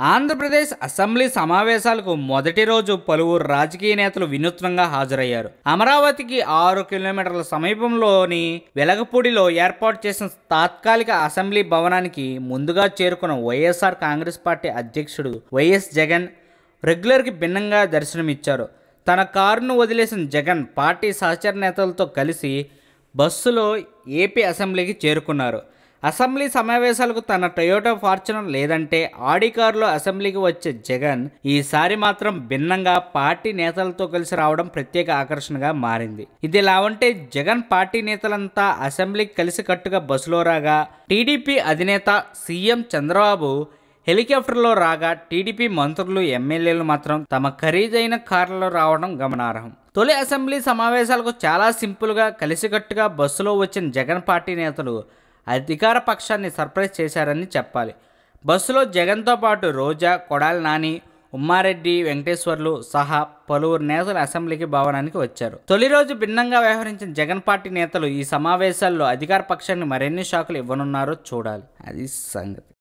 Andhra Pradesh assembly సమావేశాలకు మొదటి రోజు పలువురు రాజకీయ నేతలు వినూత్నంగా హాజరయ్యారు. అమరావతికి 6 కిలోమీటర్ల సమీపంలోని వెలగపూడిలో ఏర్పాటు చేసిన తాత్కాలిక అసెంబ్లీ భవనానికి ముందుగా చేరుకున్న వైఎస్ఆర్ కాంగ్రెస్ పార్టీ అధ్యక్షుడు వైఎస్ జగన్ రెగ్యులర్కి భిన్నంగా దర్శనమిచ్చారు. తన కారును వదిలేసిన జగన్ పార్టీ సహచర నేతలతో కలిసి బస్సులో ఏపీ అసెంబ్లీకి చేరుకున్నారు. అసెంబ్లీ సమావేశాలకు తన టొయోటా ఫార్చునర్ లేదంటే ఆడి కారులో అసెంబ్లీకి వచ్చే జగన్ ఈసారి మాత్రం భిన్నంగా పార్టీ నేతలతో కలిసి రావడం ప్రత్యేక ఆకర్షణగా మారింది. ఇదిలా ఉంటే జగన్ పార్టీ నేతలంతా అసెంబ్లీకి కలిసికట్టుగా బస్సులో రాగా టీడీపీ అధినేత సీఎం చంద్రబాబు హెలికాప్టర్లో రాగా టీడీపీ మంత్రులు ఎమ్మెల్యేలు మాత్రం తమ ఖరీదైన కార్లలో రావడం గమనార్హం. తొలి అసెంబ్లీ సమావేశాలకు చాలా సింపుల్గా కలిసికట్టుగా బస్సులో వచ్చిన జగన్ పార్టీ నేతలు అధికార పక్షాన్ని సర్ప్రైజ్ చేశారని చెప్పాలి. బస్సులో జగన్తో పాటు రోజా, కొడాలి నాని, ఉమ్మారెడ్డి వెంకటేశ్వర్లు సహా పలువురు నేతలు అసెంబ్లీకి భవనానికి వచ్చారు. తొలి రోజు భిన్నంగా వ్యవహరించిన జగన్ పార్టీ నేతలు ఈ సమావేశాల్లో అధికార పక్షాన్ని మరిన్ని షాకులు ఇవ్వనున్నారో చూడాలి. అది సంగతి.